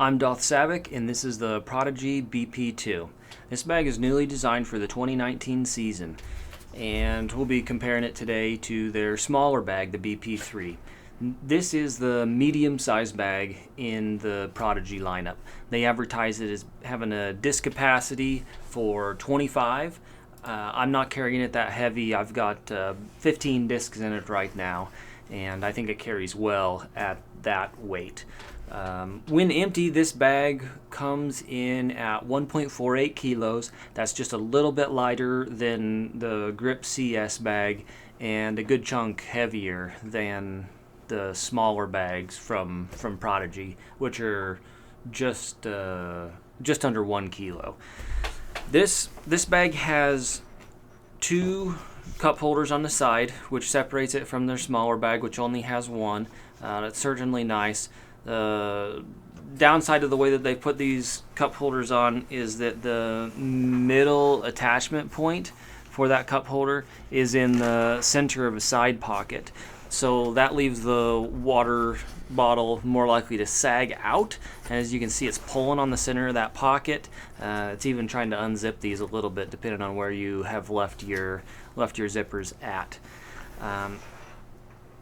I'm Doth Savick, and this is the Prodigy BP-2. This bag is newly designed for the 2019 season, and we'll be comparing it today to their smaller bag, the BP-3. This is the medium-sized bag in the Prodigy lineup. They advertise it as having a disc capacity for 25. I'm not carrying it that heavy. I've got 15 discs in it right now, and I think it carries well at that weight. When empty, this bag comes in at 1.48 kilos. That's just a little bit lighter than the Grip CS bag and a good chunk heavier than the smaller bags from Prodigy, which are just under 1 kilo. This bag has 2 cup holders on the side, which separates it from their smaller bag, which only has 1. That's certainly nice. The downside of the way that they put these cup holders on is that the middle attachment point for that cup holder is in the center of a side pocket. So that leaves the water bottle more likely to sag out. And as you can see, it's pulling on the center of that pocket. It's even trying to unzip these a little bit depending on where you have left your zippers at.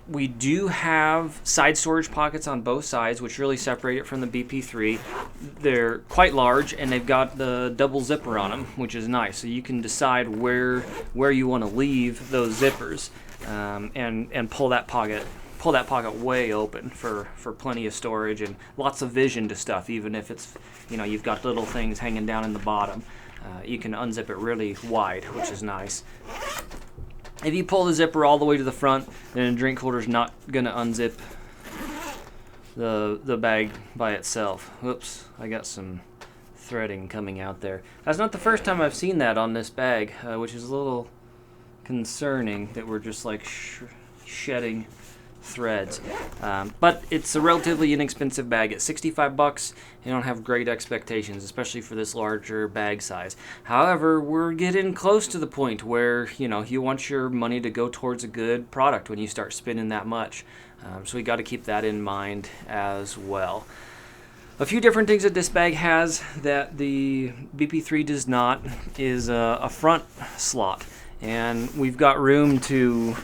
We do have side storage pockets on both sides, which really separate it from the BP-3. They're quite large, and they've got the double zipper on them, which is nice. So you can decide where you want to leave those zippers, and pull that pocket way open for plenty of storage and lots of vision to stuff. Even if it's, you've got little things hanging down in the bottom, you can unzip it really wide, which is nice. If you pull the zipper all the way to the front, then a drink holder is not going to unzip the bag by itself. Oops, I got some threading coming out there. That's not the first time I've seen that on this bag, which is a little concerning that we're just like shedding threads. But it's a relatively inexpensive bag. At $65, you don't have great expectations, especially for this larger bag size. However, we're getting close to the point where you want your money to go towards a good product when you start spending that much. So we got to keep that in mind as well. A few different things that this bag has that the BP-3 does not is a front slot. And we've got room to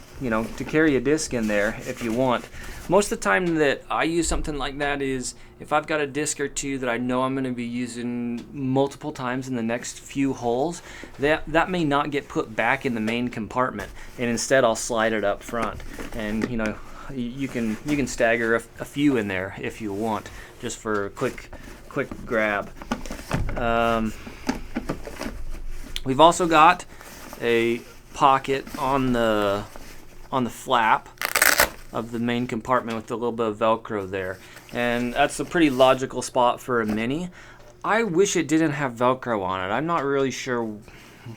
carry a disc in there if you want. Most of the time that I use something like that is if I've got a disc or two that I know I'm going to be using multiple times in the next few holes, that may not get put back in the main compartment, and instead I'll slide it up front. And you can stagger a few in there if you want, just for a quick grab. We've also got a pocket on the flap of the main compartment with a little bit of Velcro there, and that's a pretty logical spot for a Mini. I wish it didn't have Velcro on it. I'm not really sure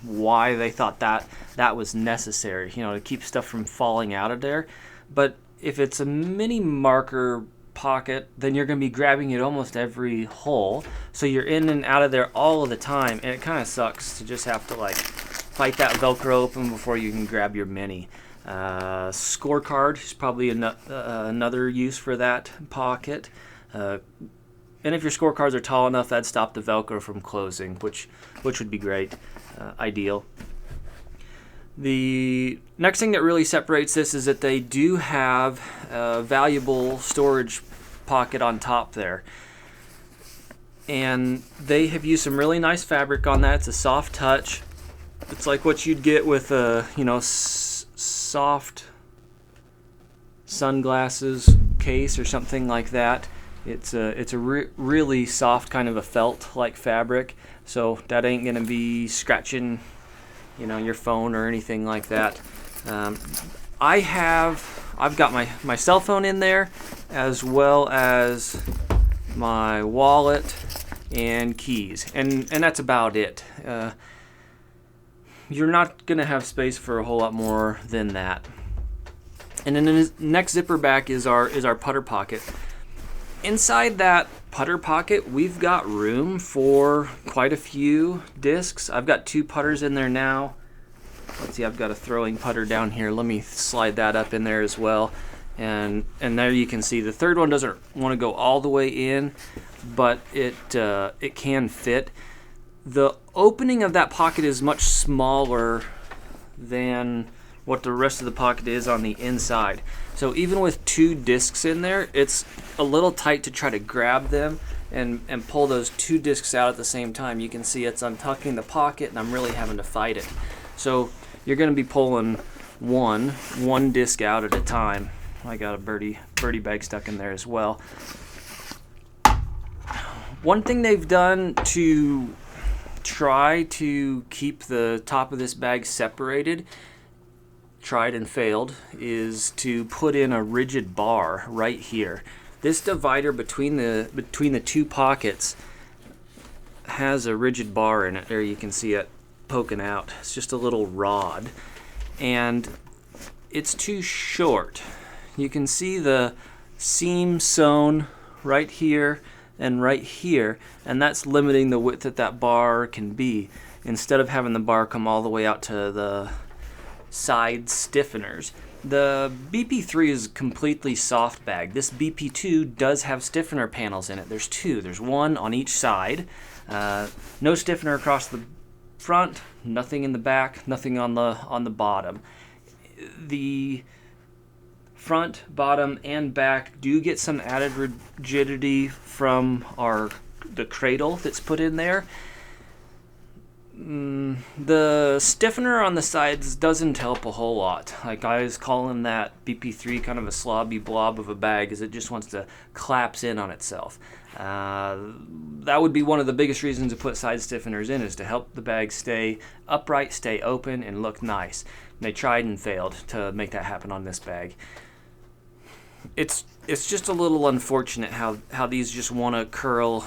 why they thought that was necessary, to keep stuff from falling out of there. But if it's a Mini marker pocket, then you're going to be grabbing it almost every hole, so you're in and out of there all of the time, and it kind of sucks to just have to fight that Velcro open before you can grab your Mini. Scorecard is probably another use for that pocket. And if your scorecards are tall enough, that'd stop the Velcro from closing, which would be great, ideal. The next thing that really separates this is that they do have a valuable storage pocket on top there. And they have used some really nice fabric on that. It's a soft touch. It's like what you'd get with a soft sunglasses case or something like that. It's a really soft kind of a felt like fabric, so that ain't gonna be scratching your phone or anything like that. I've got my cell phone in there, as well as my wallet and keys, and that's about it. You're not going to have space for a whole lot more than that. And then the next zipper back is our putter pocket. Inside that putter pocket, we've got room for quite a few discs. I've got 2 putters in there now. Let's see, I've got a throwing putter down here. Let me slide that up in there as well. and there you can see the third one doesn't want to go all the way in, but it can fit. The opening of that pocket is much smaller than what the rest of the pocket is on the inside. So even with 2 discs in there, it's a little tight to try to grab them and pull those 2 discs out at the same time. You can see it's untucking the pocket, and I'm really having to fight it. So you're going to be pulling one disc out at a time. I got a birdie bag stuck in there as well. One thing they've done to try to keep the top of this bag separated, tried and failed, is to put in a rigid bar right here. This divider between the 2 pockets has a rigid bar in it. There you can see it poking out. It's just a little rod, and it's too short. You can see the seam sewn right here and right here, and that's limiting the width that bar can be, instead of having the bar come all the way out to the side stiffeners. The BP3 is completely soft bag. This BP2 does have stiffener panels in it. There's 2. There's 1 on each side. No stiffener across the front, nothing in the back, nothing on the bottom. The front, bottom, and back do get some added rigidity from the cradle that's put in there. The stiffener on the sides doesn't help a whole lot. Like, I was calling that BP3 kind of a slobby blob of a bag, as it just wants to collapse in on itself. That would be one of the biggest reasons to put side stiffeners in, is to help the bag stay upright, stay open, and look nice. And they tried and failed to make that happen on this bag. It's just a little unfortunate how these just want to curl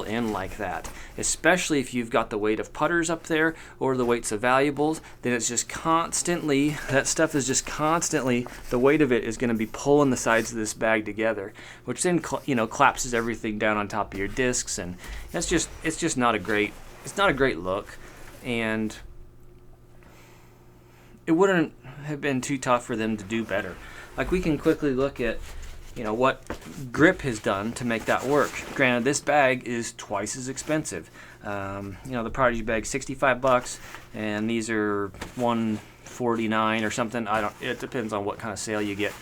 in like that, especially if you've got the weight of putters up there or the weights of valuables. Then it's just constantly, that stuff is just constantly, the weight of it is going to be pulling the sides of this bag together, which then collapses everything down on top of your discs, and it's just not a great look. And it wouldn't have been too tough for them to do better. Like, we can quickly look at what Grip has done to make that work. Granted, this bag is twice as expensive. The Prodigy bag, $65, and these are $149 or something. It depends on what kind of sale you get.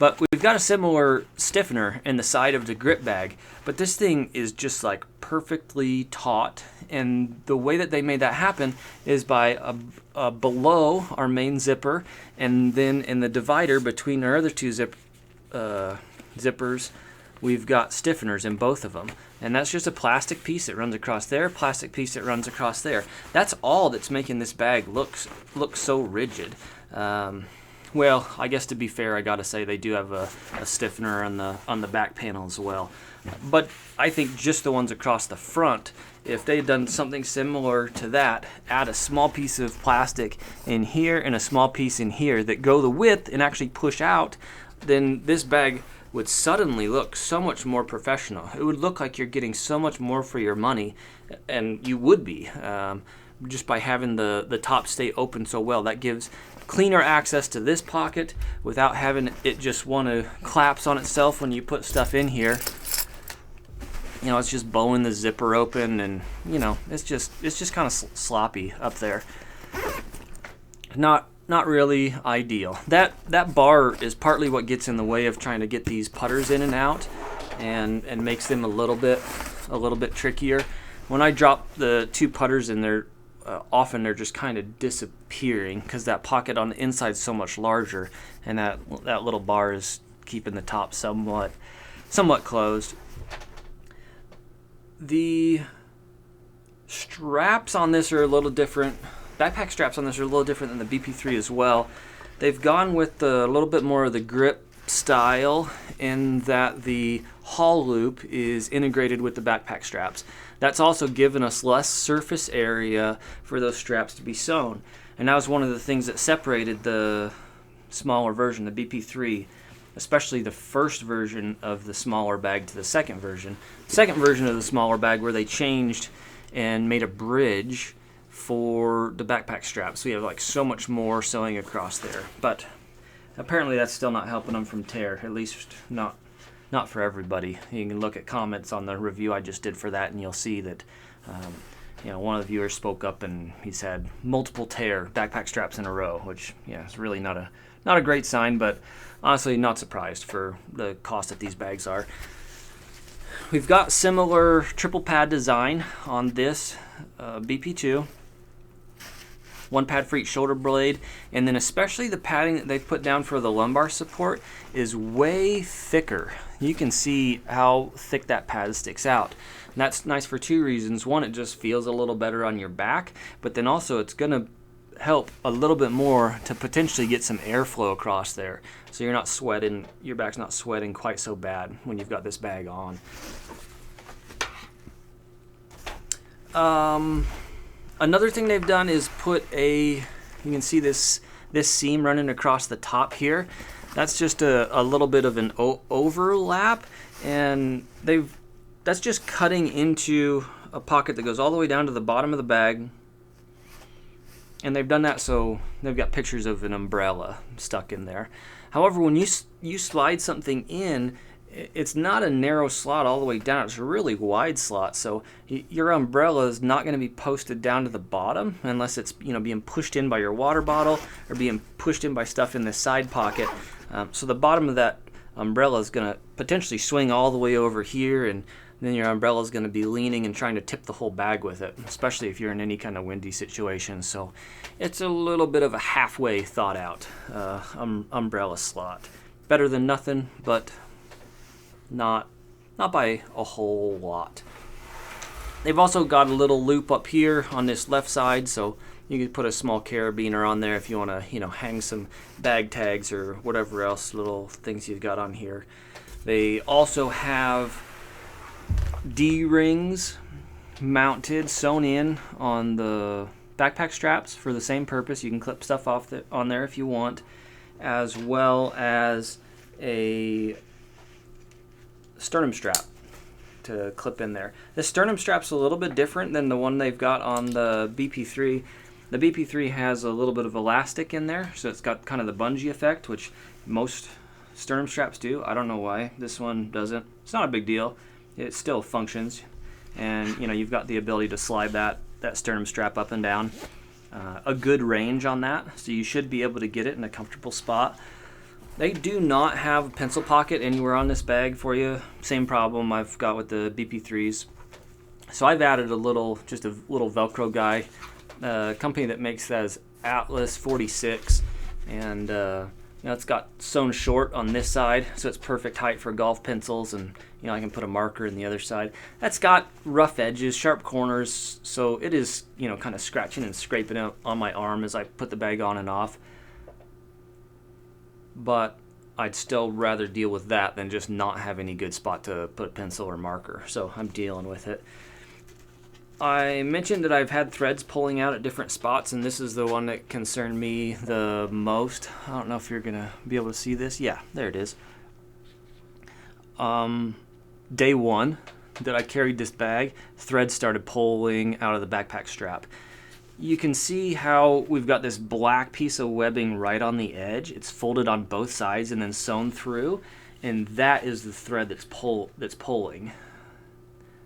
But we've got a similar stiffener in the side of the Grip bag, but this thing is just like perfectly taut. And the way that they made that happen is by below our main zipper, and then in the divider between our other 2 zippers, we've got stiffeners in both of them. And that's just a plastic piece that runs across there, plastic piece that runs across there. That's all that's making this bag look so rigid. Well, I guess to be fair, I gotta say they do have a stiffener on the back panel as well. But I think just the ones across the front, if they'd done something similar to that, add a small piece of plastic in here and a small piece in here that go the width and actually push out, then this bag would suddenly look so much more professional. It would look like you're getting so much more for your money, and you would be, just by having the top stay open so well. That gives cleaner access to this pocket without having it just want to collapse on itself when you put stuff in here. It's just bowing the zipper open, and it's just kind of sloppy up there. Not really ideal. That bar is partly what gets in the way of trying to get these putters in and out, and makes them a little bit trickier. When I drop the 2 putters in there, often they're just kind of disappearing because that pocket on the inside is so much larger, and that little bar is keeping the top somewhat closed. The straps on this are a little different. Backpack straps on this are a little different than the BP3 as well. They've gone with a little bit more of the Grip style, in that the haul loop is integrated with the backpack straps. That's also given us less surface area for those straps to be sewn. And that was one of the things that separated the smaller version, the BP3, especially the first version of the smaller bag to the second version. The second version of the smaller bag, where they changed and made a bridge for the backpack straps. So we have like so much more sewing across there. But apparently that's still not helping them from tear, at least not for everybody. You can look at comments on the review I just did for that, and you'll see that one of the viewers spoke up and he's had multiple tear backpack straps in a row, which is really not a great sign, but honestly not surprised for the cost that these bags are. We've got similar triple pad design on this BP-2. One pad for each shoulder blade, and then especially the padding that they've put down for the lumbar support is way thicker. You can see how thick that pad sticks out. And that's nice for two reasons. One, it just feels a little better on your back, but then also it's going to help a little bit more to potentially get some airflow across there, so you're not sweating, your back's not sweating quite so bad when you've got this bag on. Another thing they've done is put you can see this seam running across the top here. That's just a little bit of an overlap, and that's just cutting into a pocket that goes all the way down to the bottom of the bag. And they've done that so they've got pictures of an umbrella stuck in there. However, when you slide something in, it's not a narrow slot all the way down. It's a really wide slot, so your umbrella is not going to be posted down to the bottom unless it's being pushed in by your water bottle or being pushed in by stuff in the side pocket. So the bottom of that umbrella is going to potentially swing all the way over here, and then your umbrella is going to be leaning and trying to tip the whole bag with it, especially if you're in any kind of windy situation. So it's a little bit of a halfway thought out umbrella slot. Better than nothing, but not by a whole lot. They've also got a little loop up here on this left side, so you can put a small carabiner on there if you want to hang some bag tags or whatever else little things you've got on here. They also have D-rings mounted, sewn in on the backpack straps for the same purpose. You can clip stuff off on there if you want, as well as a sternum strap to clip in there. The sternum strap's a little bit different than the one they've got on the BP-3. The BP-3 has a little bit of elastic in there, so it's got kind of the bungee effect, which most sternum straps do. I don't know why this one doesn't. It's not a big deal. It still functions, and you've got the ability to slide that sternum strap up and down. A good range on that, so you should be able to get it in a comfortable spot. They do not have a pencil pocket anywhere on this bag for you. Same problem I've got with the BP-3s. So I've added just a little Velcro guy. A company that makes that is Atlas 46, and it's got sewn short on this side, so it's perfect height for golf pencils, and I can put a marker in the other side. That's got rough edges, sharp corners, so it is kind of scratching and scraping out on my arm as I put the bag on and off. But I'd still rather deal with that than just not have any good spot to put a pencil or marker, so I'm dealing with it. I mentioned that I've had threads pulling out at different spots, and this is the one that concerned me the most. I don't know if you're going to be able to see this. Yeah, there it is. Day one that I carried this bag, threads started pulling out of the backpack strap. You can see how we've got this black piece of webbing right on the edge. It's folded on both sides and then sewn through, and that is the thread that's pulling.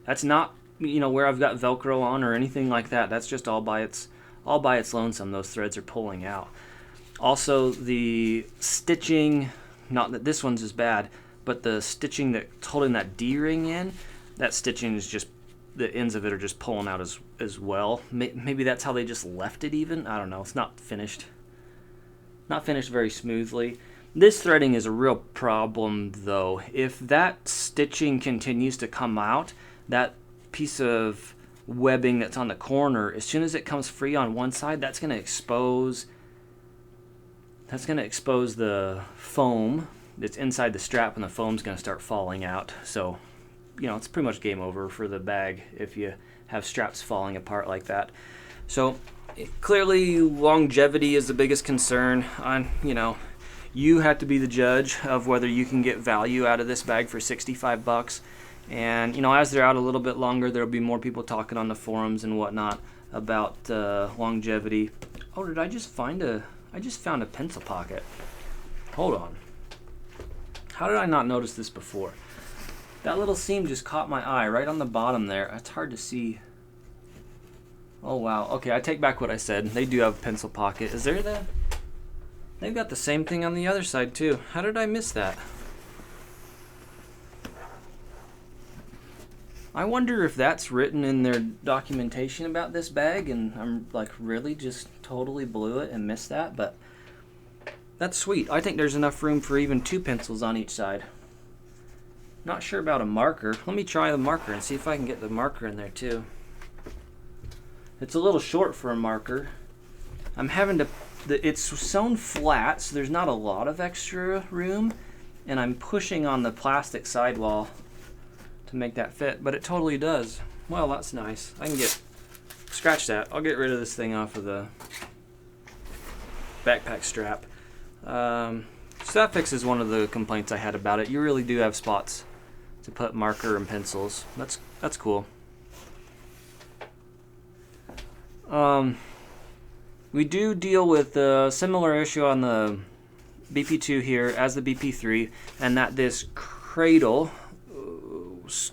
That's not where I've got Velcro on or anything like that. That's just all by its lonesome. Those threads are pulling out. Also, the stitching, not that this one's as bad, but the stitching that's holding that D-ring in, that stitching is just, the ends of it are just pulling out as well. Maybe that's how they just left it even. I don't know. It's not finished. Not finished very smoothly. This threading is a real problem though. If that stitching continues to come out, that piece of webbing that's on the corner, as soon as it comes free on one side, that's going to expose the foam that's inside the strap, and the foam's going to start falling out. So it's pretty much game over for the bag if you have straps falling apart like that. So clearly longevity is the biggest concern. You have to be the judge of whether you can get value out of this bag for $65. And as they're out a little bit longer, there'll be more people talking on the forums and whatnot about longevity. Oh, I just found a pencil pocket. Hold on. How did I not notice this before? That little seam just caught my eye right on the bottom there. It's hard to see. Oh wow. Okay, I take back what I said. They do have a pencil pocket. Is there that? They've got the same thing on the other side too. How did I miss that? I wonder if that's written in their documentation about this bag and I'm like really just totally blew it and missed that, but that's sweet. I think there's enough room for even 2 pencils on each side. Not sure about a marker. Let me try the marker and see if I can get the marker in there too. It's a little short for a marker. I'm having to, it's sewn flat, so there's not a lot of extra room, and I'm pushing on the plastic sidewall to make that fit, but it totally does. Well, that's nice. I can scratch that. I'll get rid of this thing off of the backpack strap. So that fixes one of the complaints I had about it. You really do have spots to put marker and pencils. That's cool. We do deal with a similar issue on the BP-2 here as the BP-3, and that this cradle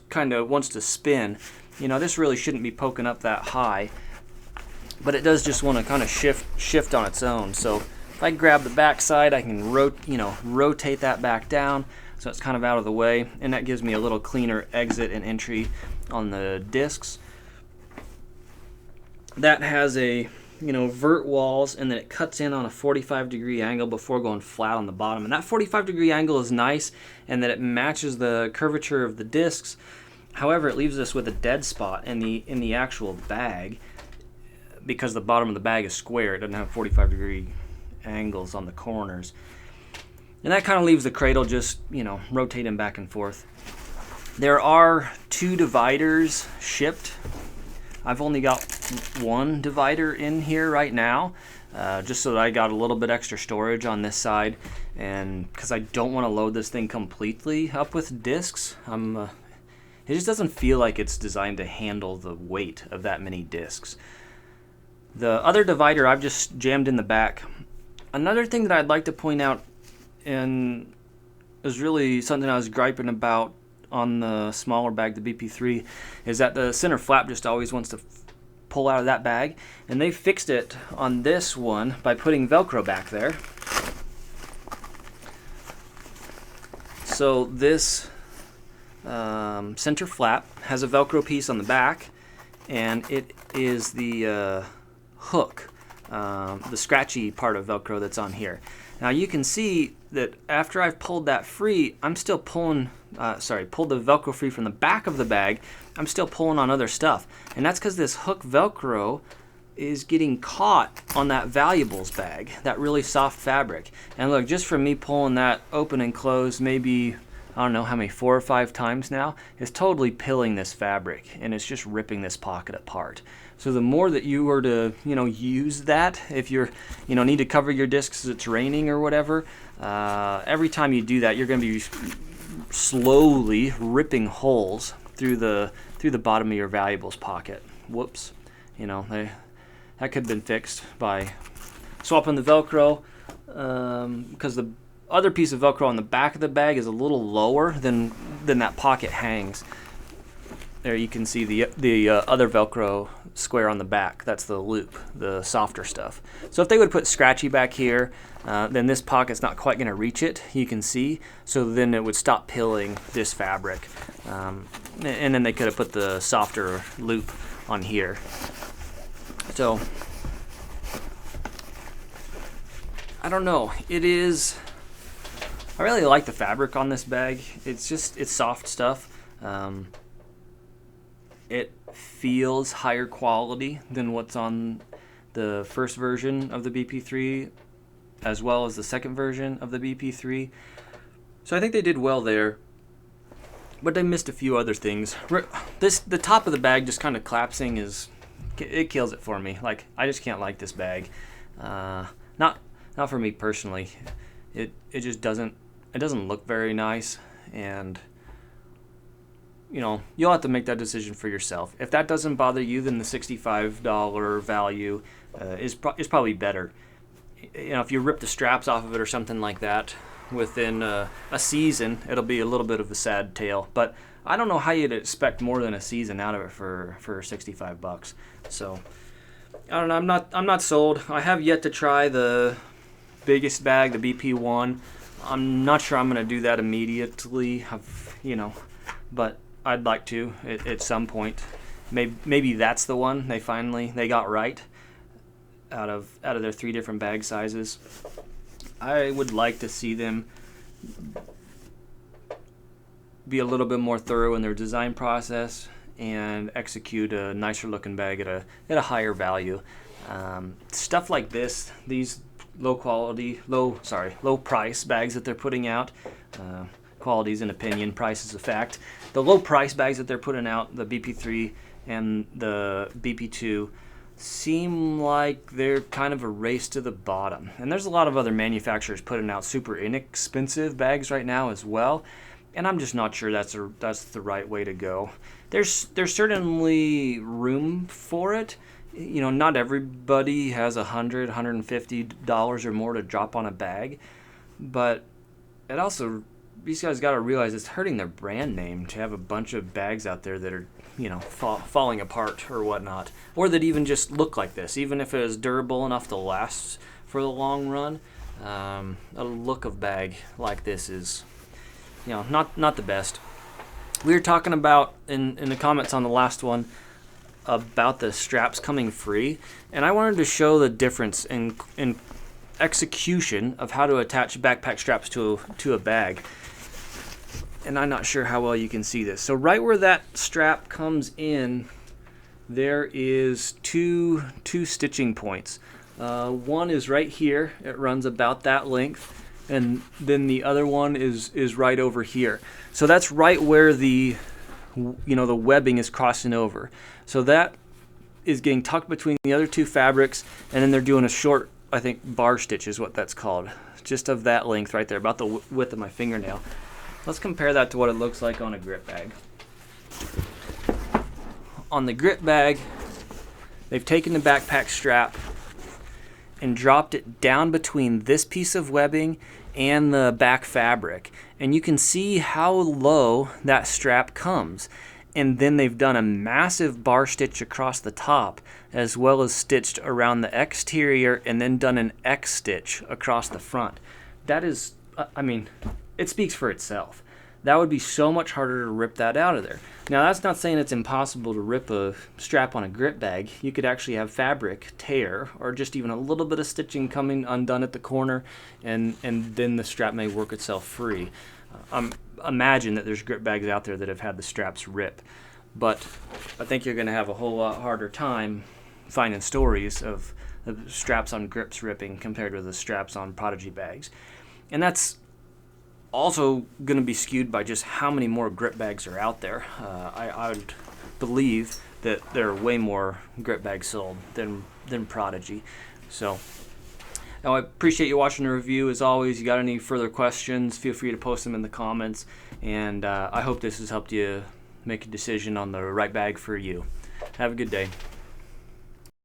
kind of wants to spin. You know, this really shouldn't be poking up that high, but it does just want to kind of shift on its own. So if I grab the back side, I can rotate that back down so it's kind of out of the way, and that gives me a little cleaner exit and entry on the discs. That has a vert walls, and then it cuts in on a 45-degree angle before going flat on the bottom. And that 45-degree angle is nice, and that it matches the curvature of the discs. However, it leaves us with a dead spot in the actual bag because the bottom of the bag is square. It doesn't have 45-degree angles on the corners. And that kind of leaves the cradle just, rotating back and forth. There are 2 dividers shipped. I've only got 1 divider in here right now, just so that I got a little bit extra storage on this side, and because I don't want to load this thing completely up with discs. It just doesn't feel like it's designed to handle the weight of that many discs. The other divider I've just jammed in the back. Another thing that I'd like to point out, and is really something I was griping about on the smaller bag, the BP-3, is that the center flap just always wants to pull out of that bag, and they fixed it on this one by putting Velcro back there. So this center flap has a Velcro piece on the back, and it is the hook, the scratchy part of Velcro that's on here. Now you can see that after I've pulled that free, I'm still pulled the Velcro free from the back of the bag, I'm still pulling on other stuff. And that's because this hook Velcro is getting caught on that valuables bag, that really soft fabric. And look, just from me pulling that open and closed maybe, I don't know how many, 4 or 5 times now, it's totally pilling this fabric, and it's just ripping this pocket apart. So the more that you were to, use that, if you're, need to cover your discs as it's raining or whatever, every time you do that, you're going to be slowly ripping holes through the bottom of your valuables pocket. Whoops. That could have been fixed by swapping the Velcro, because the other piece of Velcro on the back of the bag is a little lower than that pocket hangs. There you can see the other Velcro square on the back. That's the loop, the softer stuff. So if they would put scratchy back here, then this pocket's not quite going to reach it, you can see. So then it would stop pilling this fabric. And then they could have put the softer loop on here. So, I don't know. I really like the fabric on this bag. It's soft stuff. It feels higher quality than what's on the first version of the BP-3, as well as the second version of the BP-3. So I think they did well there, but they missed a few other things. The top of the bag just kind of collapsing it kills it for me. Like, I just can't like this bag. Not for me personally. It just doesn't look very nice, and you'll have to make that decision for yourself. If that doesn't bother you, then the $65 value is probably better. If you rip the straps off of it or something like that, within a season, it'll be a little bit of a sad tale. But I don't know how you'd expect more than a season out of it for $65. So I don't know. I'm not sold. I have yet to try the biggest bag, the BP-1. I'm not sure I'm going to do that immediately. But I'd like to at some point. Maybe that's the one they got right out of their 3 different bag sizes. I would like to see them be a little bit more thorough in their design process and execute a nicer looking bag at a higher value. Stuff like this, these low price bags that they're putting out. Quality is an opinion, price is a fact. The low price bags that they're putting out, the BP3 and the BP2, seem like they're kind of a race to the bottom. And there's a lot of other manufacturers putting out super inexpensive bags right now as well. And I'm just not sure that's the right way to go. There's certainly room for it. Not everybody has $100, $150 or more to drop on a bag, but it also, these guys got to realize it's hurting their brand name to have a bunch of bags out there that are falling apart or whatnot, or that even just look like this. Even if it is durable enough to last for the long run, a look of bag like this is not the best. We were talking about in the comments on the last one about the straps coming free, and I wanted to show the difference in execution of how to attach backpack straps to a bag. And I'm not sure how well you can see this. So right where that strap comes in, there is two stitching points. One is right here. It runs about that length. And then the other one is right over here. So that's right where the webbing is crossing over. So that is getting tucked between the other 2 fabrics, and then they're doing a short, I think, bar stitch is what that's called, just of that length right there, about the width of my fingernail. Let's compare that to what it looks like on a grip bag. On the grip bag, they've taken the backpack strap and dropped it down between this piece of webbing and the back fabric, and you can see how low that strap comes. And then they've done a massive bar stitch across the top, as well as stitched around the exterior, and then done an X stitch across the front. That is, it speaks for itself. That would be so much harder to rip that out of there. Now, that's not saying it's impossible to rip a strap on a grip bag. You could actually have fabric tear, or just even a little bit of stitching coming undone at the corner, and then the strap may work itself free. Imagine that there's grip bags out there that have had the straps rip, but I think you're going to have a whole lot harder time finding stories of the straps on grips ripping compared to the straps on Prodigy bags. And that's also going to be skewed by just how many more grip bags are out there. I would believe that there are way more grip bags sold than Prodigy. So now, I appreciate you watching the review. As always, you got any further questions, feel free to post them in the comments. And I hope this has helped you make a decision on the right bag for you. Have a good day.